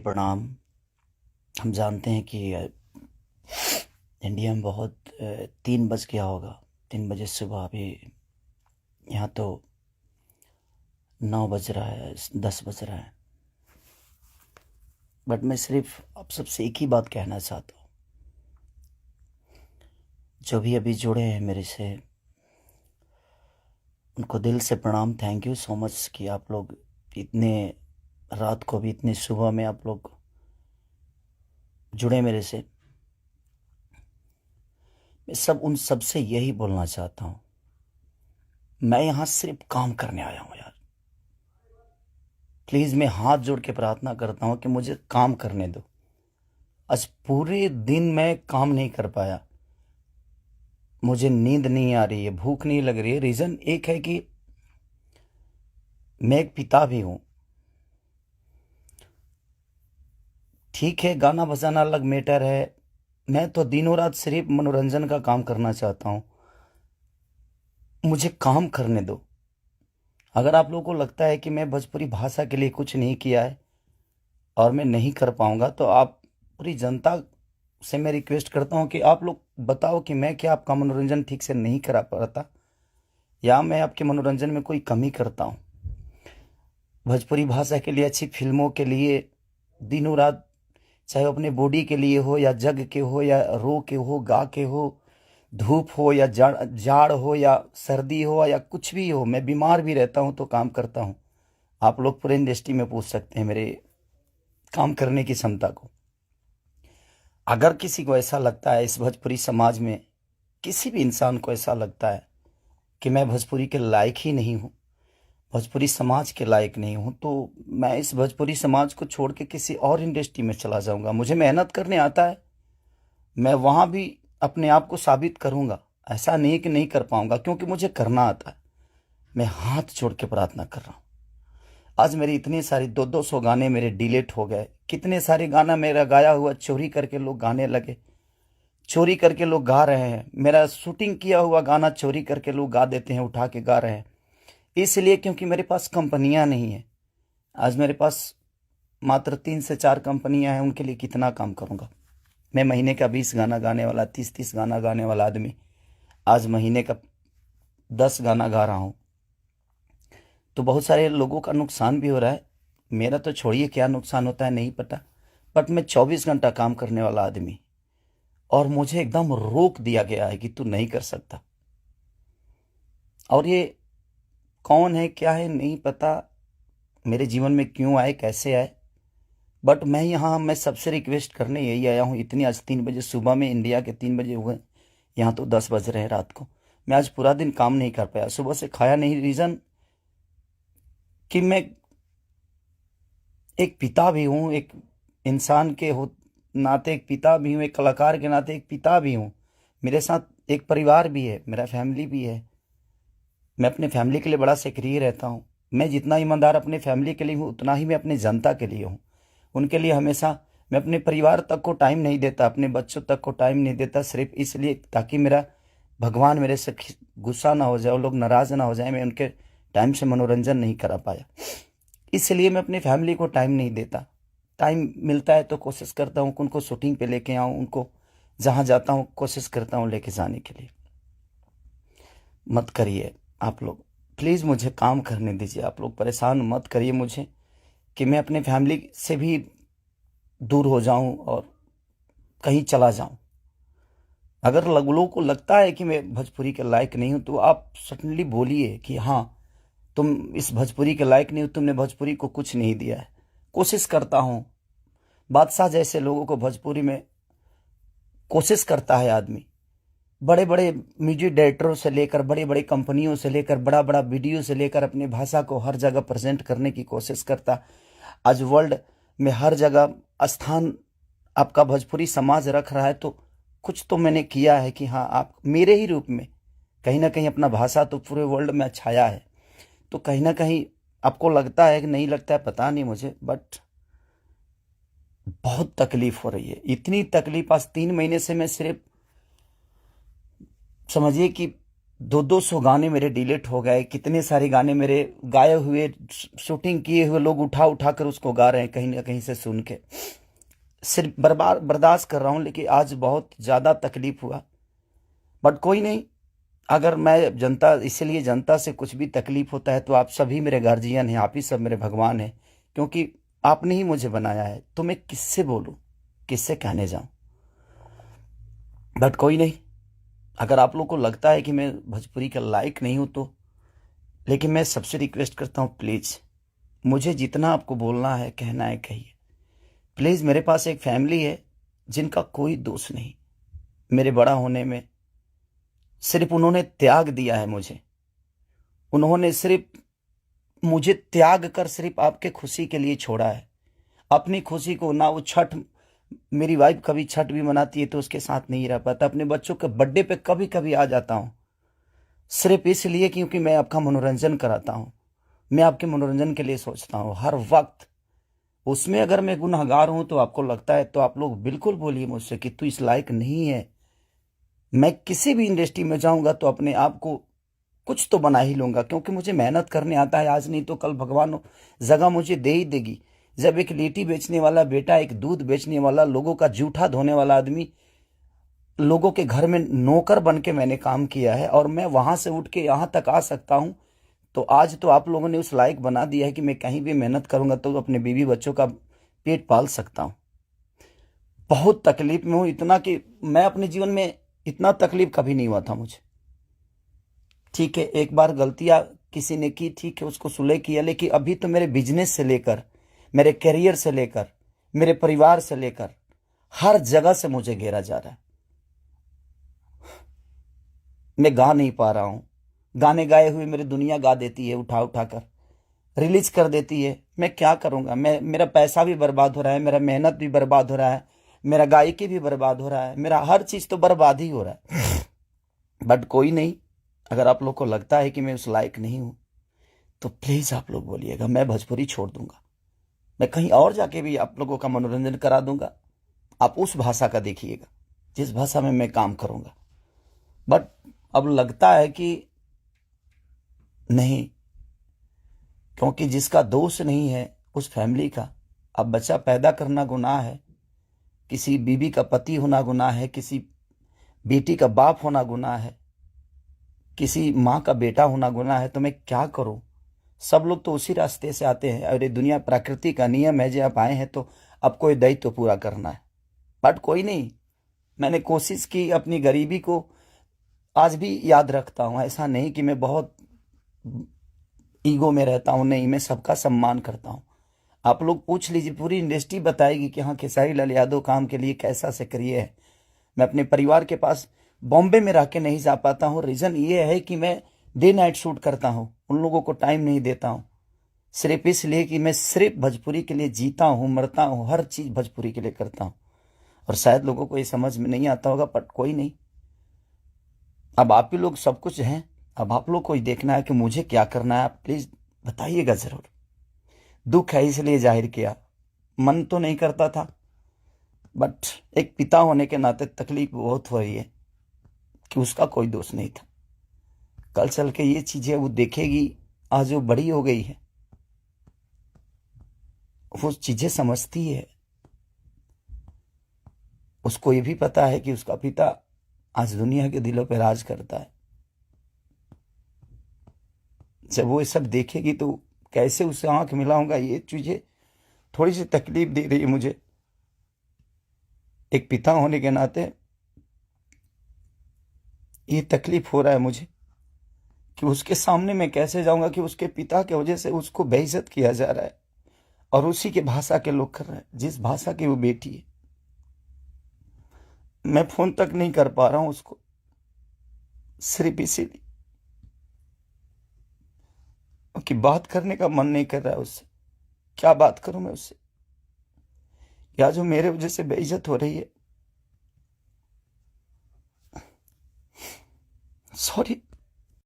प्रणाम। हम जानते हैं कि इंडिया में बहुत 3 बज गया होगा, 3 बजे सुबह। अभी यहाँ तो 9 बज रहा है, 10 बज रहा है। बट मैं सिर्फ आप सबसे एक ही बात कहना चाहता हूँ, जो भी अभी जुड़े हैं मेरे से, उनको दिल से प्रणाम। थैंक यू सो मच कि आप लोग इतने रात को भी, इतने सुबह में आप लोग जुड़े मेरे से। मैं उन सब से यही बोलना चाहता हूँ, मैं यहाँ सिर्फ काम करने आया हूँ यार। प्लीज़ मैं हाथ जोड़ के प्रार्थना करता हूँ कि मुझे काम करने दो। आज पूरे दिन मैं काम नहीं कर पाया, मुझे नींद नहीं आ रही है, भूख नहीं लग रही है। रीज़न एक है कि मैं एक पिता भी हूँ। ठीक है, गाना बजाना अलग मैटर है, मैं तो दिनों रात सिर्फ मनोरंजन का काम करना चाहता हूँ। मुझे काम करने दो। अगर आप लोगों को लगता है कि मैं भोजपुरी भाषा के लिए कुछ नहीं किया है और मैं नहीं कर पाऊंगा, तो आप पूरी जनता से मैं रिक्वेस्ट करता हूं कि आप लोग बताओ कि मैं क्या आपका मनोरंजन ठीक से नहीं करा पाता, या मैं आपके मनोरंजन में कोई कमी करता हूं। भोजपुरी भाषा के लिए, अच्छी फिल्मों के लिए दिनों रात, चाहे वो अपने बॉडी के लिए हो या जग के हो या रो के हो, गा के हो, धूप हो या जाड़ जाड़ हो या सर्दी हो या कुछ भी हो, मैं बीमार भी रहता हूं तो काम करता हूं। आप लोग पूरे इंडस्ट्री में पूछ सकते हैं मेरे काम करने की क्षमता को। अगर किसी को ऐसा लगता है, इस भोजपुरी समाज में किसी भी इंसान को ऐसा लगता है कि मैं भोजपुरी के लायक ही नहीं हूँ, भोजपुरी समाज के लायक नहीं हूँ, तो मैं इस भोजपुरी समाज को छोड़ के किसी और इंडस्ट्री में चला जाऊंगा। मुझे मेहनत करने आता है, मैं वहां भी अपने आप को साबित करूंगा। ऐसा नहीं कि नहीं कर पाऊंगा, क्योंकि मुझे करना आता है। मैं हाथ जोड़ के प्रार्थना कर रहा हूँ। आज मेरी इतनी सारी 200 गाने मेरे डिलीट हो गए। कितने सारे गाना मेरा गाया हुआ चोरी करके लोग गाने लगे, चोरी करके लोग गा रहे हैं। मेरा शूटिंग किया हुआ गाना चोरी करके लोग गा देते हैं, उठा के गा रहे हैं। इसलिए क्योंकि मेरे पास कंपनियां नहीं है। आज मेरे पास मात्र 3 से 4 कंपनियां हैं, उनके लिए कितना काम करूंगा मैं। महीने का 20 गाना गाने वाला, 30 गाना गाने वाला आदमी आज महीने का 10 गाना गा रहा हूं। तो बहुत सारे लोगों का नुकसान भी हो रहा है। मेरा तो छोड़िए, क्या नुकसान होता है नहीं पता। बट मैं 24 घंटा काम करने वाला आदमी, और मुझे एकदम रोक दिया गया है कि तू नहीं कर सकता। और ये कौन है, क्या है, नहीं पता, मेरे जीवन में क्यों आए, कैसे आए। बट मैं सबसे रिक्वेस्ट करने यही आया हूँ। इतनी आज 3 बजे सुबह में, इंडिया के 3 बजे हुए, यहाँ तो 10 बज रहे हैं रात को। मैं आज पूरा दिन काम नहीं कर पाया, सुबह से खाया नहीं। रीज़न कि मैं एक पिता भी हूँ, एक इंसान के हो नाते एक पिता भी हूँ, एक कलाकार के नाते एक पिता भी हूँ। मेरे साथ एक परिवार भी है, मेरा फैमिली भी है। मैं अपने फैमिली के लिए बड़ा सक्रिय रहता हूँ। मैं जितना ईमानदार अपने फैमिली के लिए हूँ, उतना ही मैं अपने जनता के लिए हूँ। उनके लिए हमेशा मैं अपने परिवार तक को टाइम नहीं देता, अपने बच्चों तक को टाइम नहीं देता, सिर्फ इसलिए ताकि मेरा भगवान मेरे से गुस्सा ना हो जाए, वो लोग नाराज ना हो जाए, मैं उनके टाइम से मनोरंजन नहीं करा पाया। इसलिए मैं अपनी फैमिली को टाइम नहीं देता। टाइम मिलता है तो कोशिश करता हूँ कि उनको शूटिंग पे लेके आऊँ, उनको जहाँ जाता हूँ कोशिश करता हूँ लेके जाने के लिए। मत करिए आप लोग, प्लीज़ मुझे काम करने दीजिए। आप लोग परेशान मत करिए मुझे कि मैं अपने फैमिली से भी दूर हो जाऊं और कहीं चला जाऊं। अगर लोगों को लगता है कि मैं भोजपुरी के लायक नहीं हूं, तो आप सडनली बोलिए कि हाँ, तुम इस भोजपुरी के लायक नहीं हो, तुमने भोजपुरी को कुछ नहीं दिया है। कोशिश करता हूं। बादशाह जैसे लोगों को भोजपुरी में कोशिश करता है आदमी। बड़े बड़े म्यूजिक डायरेक्टरों से लेकर, बड़े बड़े कंपनियों से लेकर, बड़ा बड़ा वीडियो से लेकर अपनी भाषा को हर जगह प्रेजेंट करने की कोशिश करता। आज वर्ल्ड में हर जगह स्थान आपका भोजपुरी समाज रख रहा है, तो कुछ तो मैंने किया है कि हाँ, आप मेरे ही रूप में कहीं ना कहीं अपना भाषा तो पूरे वर्ल्ड में छाया है। तो कहीं ना कहीं आपको लगता है कि नहीं लगता है, पता नहीं मुझे, बट बहुत तकलीफ हो रही है। इतनी तकलीफ आज 3 महीने से मैं सिर्फ समझिए कि 200 गाने मेरे डिलीट हो गए, कितने सारे गाने मेरे गाए हुए, शूटिंग किए हुए लोग उठा उठा कर उसको गा रहे हैं कहीं ना कहीं से सुन के। सिर्फ बर्बाद बर्दाश्त कर रहा हूं, लेकिन आज बहुत ज्यादा तकलीफ हुआ। बट कोई नहीं, अगर मैं जनता, इसलिए जनता से कुछ भी तकलीफ होता है तो आप सभी मेरे गार्जियन हैं, आप ही सब मेरे भगवान हैं, क्योंकि आपने ही मुझे बनाया है। तो मैं किससे बोलूं, किससे कहने जाऊं। बट कोई नहीं, अगर आप लोग को लगता है कि मैं भोजपुरी का लायक नहीं हूं तो, लेकिन मैं सबसे रिक्वेस्ट करता हूं, प्लीज मुझे जितना आपको बोलना है, कहना है, कहिए। प्लीज, मेरे पास एक फैमिली है जिनका कोई दोष नहीं मेरे बड़ा होने में। सिर्फ उन्होंने त्याग दिया है मुझे, उन्होंने सिर्फ मुझे त्याग कर सिर्फ आपके खुशी के लिए छोड़ा है। अपनी खुशी को ना, वो छठ, मेरी वाइफ कभी छठ भी मनाती है तो उसके साथ नहीं रह पाता। अपने बच्चों के बर्थडे पे कभी कभी आ जाता हूं, सिर्फ इसलिए क्योंकि मैं आपका मनोरंजन कराता हूं। मैं आपके मनोरंजन के लिए सोचता हूं हर वक्त। उसमें अगर मैं गुनहगार हूं तो आपको लगता है तो आप लोग बिल्कुल बोलिए मुझसे कि तू इस लायक नहीं है। मैं किसी भी इंडस्ट्री में जाऊंगा तो अपने आप को कुछ तो बना ही लूंगा, क्योंकि मुझे मेहनत करने आता है। आज नहीं तो कल भगवान जगह मुझे दे ही देगी। जब एक लिट्टी बेचने वाला बेटा, एक दूध बेचने वाला, लोगों का जूठा धोने वाला आदमी, लोगों के घर में नौकर बन के मैंने काम किया है और मैं वहां से उठ के यहां तक आ सकता हूं, तो आज तो आप लोगों ने उस लायक बना दिया है कि मैं कहीं भी मेहनत करूंगा तो अपने बीवी बच्चों का पेट पाल सकता हूं। बहुत तकलीफ में हूं, इतना कि मैं अपने जीवन में इतना तकलीफ कभी नहीं हुआ था मुझे। ठीक है, एक बार गलतियां किसी ने की, ठीक है, उसको सुलह किया, लेकिन अभी तो मेरे बिजनेस से लेकर, मेरे करियर से लेकर, मेरे परिवार से लेकर हर जगह से मुझे घेरा जा रहा है। मैं गा नहीं पा रहा हूं। गाने गाए हुए मेरी दुनिया गा देती है, उठा उठा कर रिलीज कर देती है। मैं क्या करूंगा, मेरा पैसा भी बर्बाद हो रहा है, मेरा मेहनत भी बर्बाद हो रहा है, मेरा गायकी भी बर्बाद हो रहा है, मेरा हर चीज तो बर्बाद ही हो रहा है। बट कोई नहीं, अगर आप लोग को लगता है कि मैं उस लायक नहीं हूं तो प्लीज आप लोग बोलिएगा, मैं भोजपुरी छोड़ दूंगा। मैं कहीं और जाके भी आप लोगों का मनोरंजन करा दूंगा। आप उस भाषा का देखिएगा जिस भाषा में मैं काम करूंगा। बट अब लगता है कि नहीं, क्योंकि जिसका दोष नहीं है उस फैमिली का, अब बच्चा पैदा करना गुनाह है, किसी बीवी का पति होना गुनाह है, किसी बेटी का बाप होना गुनाह है, किसी माँ का बेटा होना गुनाह है। तो मैं क्या करूं। सब लोग तो उसी रास्ते से आते हैं और ये दुनिया प्रकृति का नियम है, जो आप आए हैं तो आपको ये दायित्व पूरा करना है। बट कोई नहीं, मैंने कोशिश की, अपनी गरीबी को आज भी याद रखता हूं। ऐसा नहीं कि मैं बहुत ईगो में रहता हूं, नहीं, मैं सबका सम्मान करता हूं। आप लोग पूछ लीजिए, पूरी इंडस्ट्री बताएगी कि हाँ, खेसारी लाल यादव काम के लिए कैसा से करिए है। मैं अपने परिवार के पास बॉम्बे में रह के नहीं जा पाता हूँ। रीजन ये है कि मैं डे नाइट शूट करता हूँ, उन लोगों को टाइम नहीं देता हूँ, सिर्फ इसलिए कि मैं सिर्फ भोजपुरी के लिए जीता हूँ, मरता हूँ, हर चीज भोजपुरी के लिए करता हूँ। और शायद लोगों को ये समझ में नहीं आता होगा, बट कोई नहीं, अब आप ही लोग सब कुछ हैं। अब आप लोग को ही देखना है कि मुझे क्या करना है। आप प्लीज बताइएगा जरूर। दुख है इसलिए जाहिर किया, मन तो नहीं करता था, बट एक पिता होने के नाते तकलीफ बहुत हो रही है कि उसका कोई दोष नहीं था। कल चल के ये चीजें वो देखेगी, आज वो बड़ी हो गई है, वो चीजें समझती है। उसको ये भी पता है कि उसका पिता आज दुनिया के दिलों पे राज करता है। जब वो ये सब देखेगी तो कैसे उससे आंख मिलाऊंगा, ये चीजें थोड़ी सी तकलीफ दे रही है मुझे। एक पिता होने के नाते ये तकलीफ हो रहा है मुझे कि उसके सामने मैं कैसे जाऊंगा कि उसके पिता की वजह से उसको बेइज्जत किया जा रहा है और उसी के भाषा के लोग कर रहे हैं, जिस भाषा की वो बेटी है। मैं फोन तक नहीं कर पा रहा हूं उसको, सिर्फ इसीलिए कि बात करने का मन नहीं कर रहा है उससे। क्या बात करूं मैं उससे, या जो मेरे वजह से बेइज्जत हो रही है। सॉरी।